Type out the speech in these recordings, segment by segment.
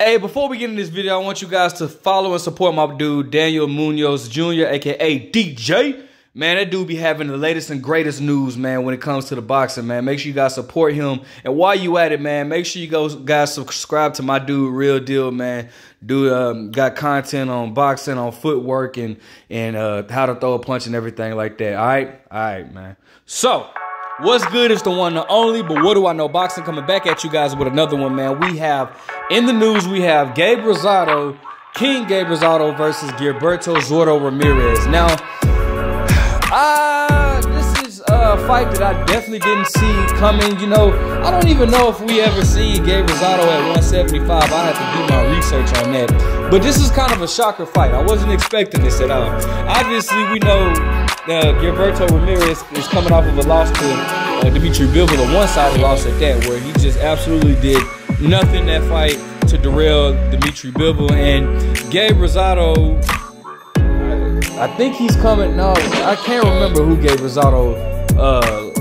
Hey, before we get in this video, I want you guys to follow and support my dude, Daniel Munoz Jr., a.k.a. DJ. Man, that dude be having the latest and greatest news, man, when it comes to the boxing, man. Make sure you guys support him. And while you at it, man, make sure you guys subscribe to my dude, Real Deal, man. Dude got content on boxing, on footwork, and how to throw a punch and everything like that. All right, man. So, what's good is the one and only, but what do I know? Boxing coming back at you guys with another one, man. We have, in the news, we have Gabe Rosado, King Gabe Rosado versus Gilberto Ramirez. Now, this is a fight that I definitely didn't see coming. You know, I don't even know if we ever seen Gabe Rosado at 175. I have to do my research on that. But this is kind of a shocker fight. I wasn't expecting this at all. Obviously, we know Gilberto Ramirez is coming off of a loss to Dimitri Bivol, a one-sided loss at that, where he just absolutely did nothing that fight to derail Dimitri Bivol. And Gabe Rosado, I think he's coming. No, I can't remember who Gabe Rosado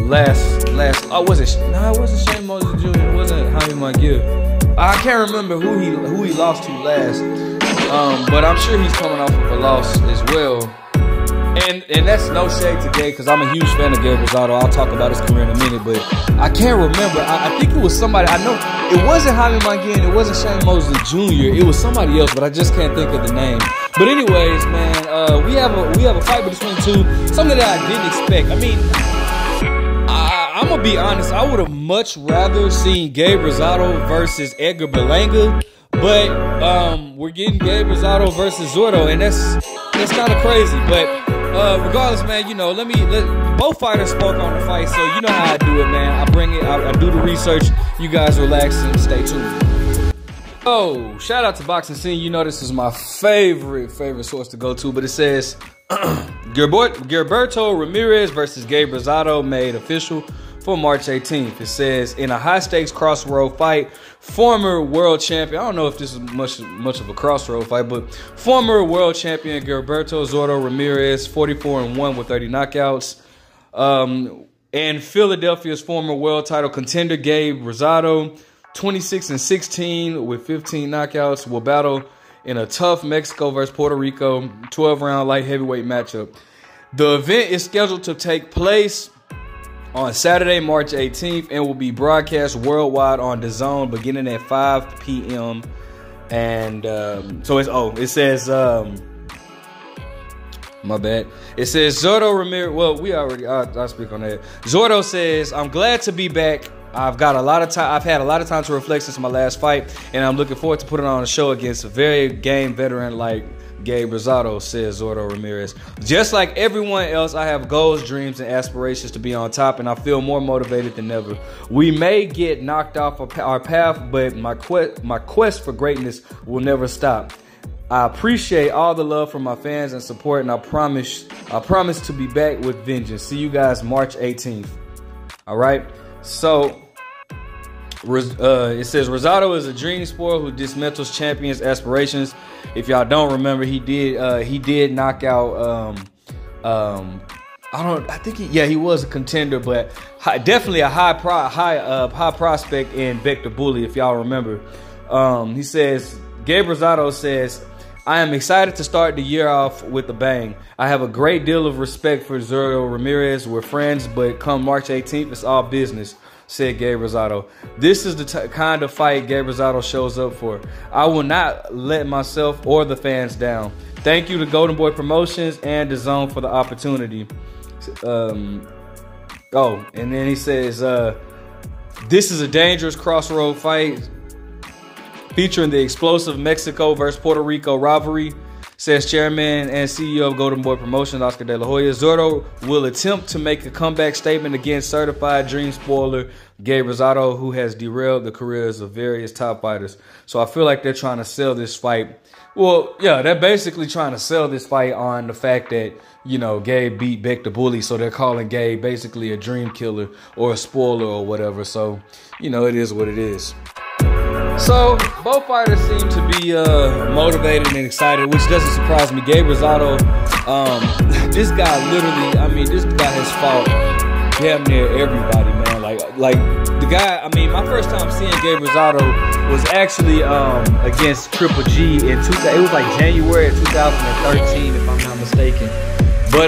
last. Oh, was it? No, it wasn't Shane Moses Jr. It wasn't Jaime Munguia. I can't remember who he lost to last. But I'm sure he's coming off of a loss as well. And that's no shade to Gabe, because I'm a huge fan of Gabe Rosado. I'll talk about his career in a minute, but I can't remember. I think it was somebody. I know it wasn't Jaime Munguia, it wasn't Shane Mosley Jr. It was somebody else, but I just can't think of the name. But anyways, man, we have a fight between two. Something that I didn't expect. I mean, I'm gonna be honest. I would have much rather seen Gabe Rosado versus Edgar Berlanga, but we're getting Gabe Rosado versus Zordo, and that's kind of crazy. But regardless, man, you know, both fighters spoke on the fight, so you know how I do it, man. I bring it, I do the research. You guys relax and stay tuned. Oh, shout out to Boxing Scene. You know this is my favorite source to go to, but it says Gilberto Ramirez versus Gabe Rosado made official for March 18th. It says, in a high-stakes crossroad fight, former world champion, I don't know if this is much of a crossroad fight, but former world champion Gilberto Ramirez, 44-1 with 30 knockouts, and Philadelphia's former world title contender Gabe Rosado, 26-16 with 15 knockouts, will battle in a tough Mexico versus Puerto Rico 12-round light heavyweight matchup. The event is scheduled to take place on Saturday, March 18th, and will be broadcast worldwide on DAZN beginning at 5 p.m. And it says, my bad. It says Zordo Ramirez. Well, I'll speak on that. Zordo says, I'm glad to be back. I've had a lot of time to reflect since my last fight, and I'm looking forward to putting on a show against a very game veteran like Gabe Rosado, says Zordo Ramirez. Just like everyone else, I have goals, dreams, and aspirations to be on top, and I feel more motivated than ever. We may get knocked off our path, but my quest for greatness will never stop. I appreciate all the love from my fans and support, and I promise to be back with vengeance. See you guys March 18th. All right. So it says Rosado is a dream sport who dismantles champions' aspirations. If y'all don't remember, he did knock out he was a contender, but definitely a high prospect in Victor Bully, if y'all remember. He says, Gabe Rosado says, I am excited to start the year off with a bang. I have a great deal of respect for Zordo Ramirez. We're friends, but come March 18th, it's all business, said Gabe Rosado. This is the kind of fight Gabe Rosado shows up for. I will not let myself or the fans down. Thank you to Golden Boy Promotions and DAZN for the opportunity. And then he says, this is a dangerous crossroad fight featuring the explosive Mexico versus Puerto Rico rivalry, says Chairman and CEO of Golden Boy Promotions, Oscar De La Hoya. Zordo will attempt to make a comeback statement against certified dream spoiler Gabe Rosado, who has derailed the careers of various top fighters. So I feel like they're trying to sell this fight. Well, yeah, they're basically trying to sell this fight on the fact that, you know, Gabe beat Beck the Bully, so they're calling Gabe basically a dream killer or a spoiler or whatever. So, you know, it is what it is. So, both fighters seem to be motivated and excited, which doesn't surprise me. Gabe Rosado, this guy literally, I mean, this guy has fought damn near everybody, man. Like the guy, I mean, my first time seeing Gabe Rosado was actually against Triple G in it was like January of 2013, if I'm not mistaken. But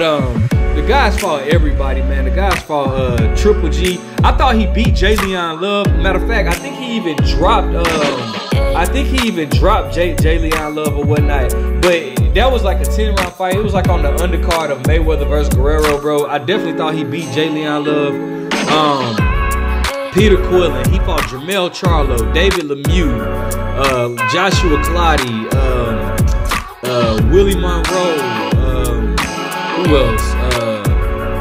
the guys fought everybody, man. The guys fought Triple G. I thought he beat Jalen Love. Matter of fact, I think he even dropped Jalen Love or whatnot. But that was like a 10-round fight. It was like on the undercard of Mayweather versus Guerrero, bro. I definitely thought he beat Jalen Love. Peter Quillen, he fought Jermell Charlo, David Lemieux, Joshua Clottey, Willie Monroe, who else?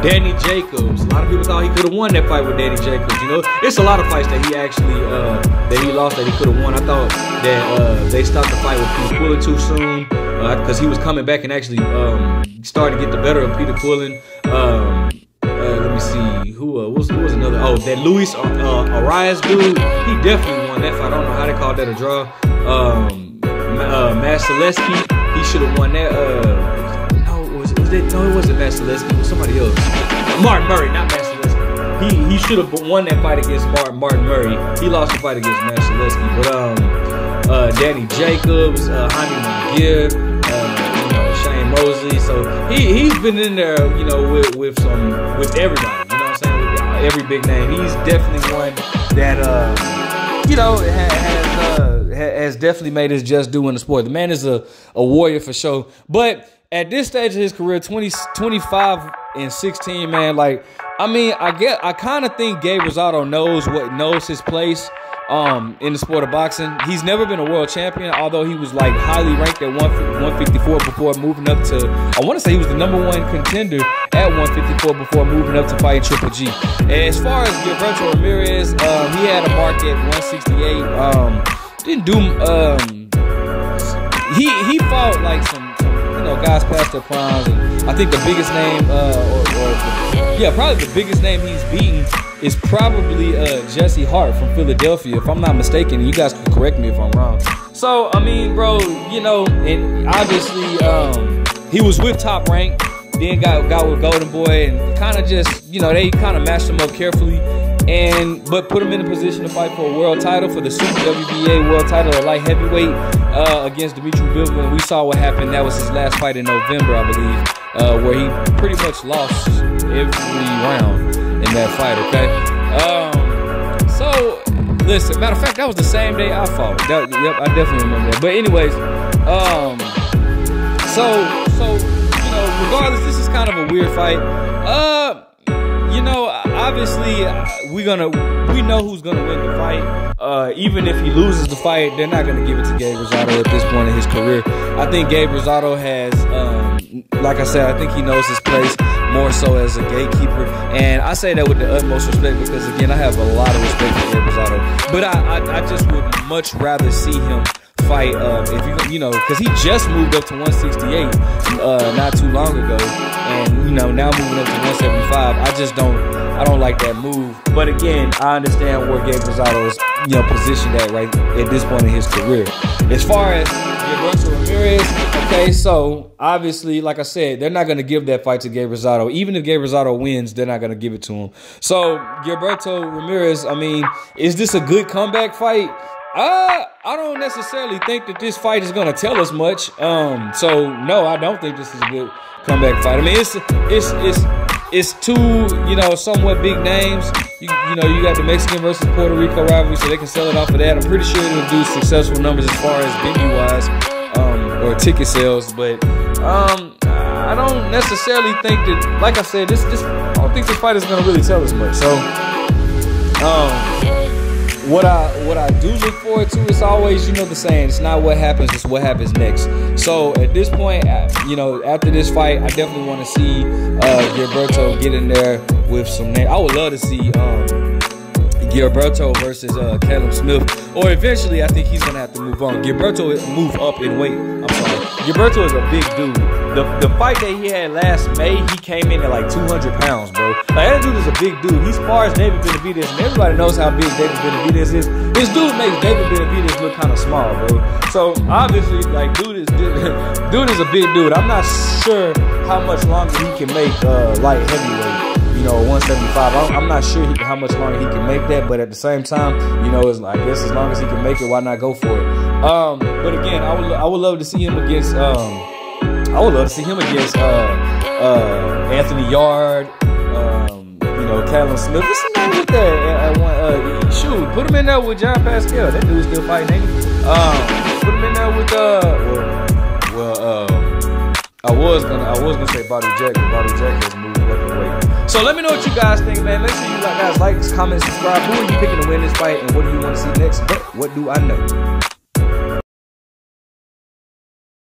Danny Jacobs. A lot of people thought he could have won that fight with Danny Jacobs. You know, it's a lot of fights that he actually that he lost that he could have won. I thought that they stopped the fight with Peter Quillen too soon because he was coming back and actually started to get the better of Peter Quillen. Let me see who was another. Oh, that Luis Arias dude. He definitely won that fight. I don't know how they called that a draw. Masalesky, he should have won that. No, it wasn't Masalesky. It was somebody else. Martin Murray, not Masalesky. He should have won that fight against Martin Murray. He lost the fight against Masalesky. But Danny Jacobs, Jaime Munguia, Shane Mosley. So he's been in there, you know, with everybody. You know what I'm saying? With every big name. He's definitely one that you know has definitely made his just due in the sport. The man is a warrior for sure. But at this stage of his career, 25 and 16, man, like, I mean, I kind of think Gabe Rosado knows his place in the sport of boxing. He's never been a world champion, although he was like highly ranked at 154 before moving up to, I want to say he was the #1 contender at 154 before moving up to fight Triple G. As far as Gilberto Ramirez, he had a mark at 168. Didn't do he fought like some guys past their primes, and I think the biggest name, probably the biggest name he's beaten is probably Jesse Hart from Philadelphia, if I'm not mistaken. And you guys can correct me if I'm wrong. So I mean, bro, you know, and obviously he was with Top Rank, then got with Golden Boy, and kind of just, you know, they kind of matched him up carefully. But put him in a position to fight for a world title, for the Super WBA world title at light heavyweight against Dimitri Bivol. And we saw what happened. That was his last fight in November, I believe, where he pretty much lost every round in that fight, okay? So, listen, matter of fact, that was the same day I fought. Yep, I definitely remember that. But anyways, so you know, regardless, this is kind of a weird fight. You know, obviously, we know who's gonna win the fight. Even if he loses the fight, they're not gonna give it to Gabe Rosado at this point in his career. I think Gabe Rosado has, like I said, I think he knows his place more so as a gatekeeper. And I say that with the utmost respect because, again, I have a lot of respect for Gabe Rosado. But I just would much rather see him fight, if you know, because he just moved up to 168 not too long ago, and, you know, now moving up to 175. I don't like that move. But again, I understand where Gabe Rosado is, you know, positioned at right at this point in his career. As far as Gilberto Ramirez, okay, so obviously, like I said, they're not going to give that fight to Gabe Rosado. Even if Gabe Rosado wins, they're not going to give it to him. So Gilberto Ramirez, I mean, is this a good comeback fight? I don't necessarily think that this fight is going to tell us much. So no, I don't think this is a good comeback fight. I mean, it's two, you know, somewhat big names. You know, you got the Mexican versus Puerto Rico rivalry, so they can sell it off of that. I'm pretty sure it'll do successful numbers as far as venue-wise or ticket sales. But I don't necessarily think that, like I said, I don't think this fight is going to really tell us much. So what I do look forward to is always, you know, the saying, it's not what happens, it's what happens next. So at this point, you know, after this fight, I definitely want to see Gilberto get in there with some names. I would love to see Gilberto versus Callum Smith, or eventually I think he's going to have to move on. Gilberto move up in weight. I'm sorry. Gilberto is a big dude. The fight that he had last May, he came in at like 200 pounds, bro. Like, that dude is a big dude. He's far as David Benavidez, and everybody knows how big David Benavidez is. This dude makes David Benavidez look kind of small, bro. So obviously, like, dude is a big dude. I'm not sure how much longer he can make light heavyweight. You you know, 175. I'm not sure how much longer he can make that, but at the same time, you know, it's like, I guess as long as he can make it, why not go for it? But again, I would love to see him against Anthony Yard, you know, Callum Smith. What's the name with that? Shoot, put him in there with John Pascal. That dude's still fighting, ain't he? Put him in there with I was gonna say Bobby Jack, but Bobby Jack has moved away. So let me know what you guys think, man. Make sure you guys like, comment, subscribe. Who are you picking to win this fight, and what do you want to see next? But what do I know?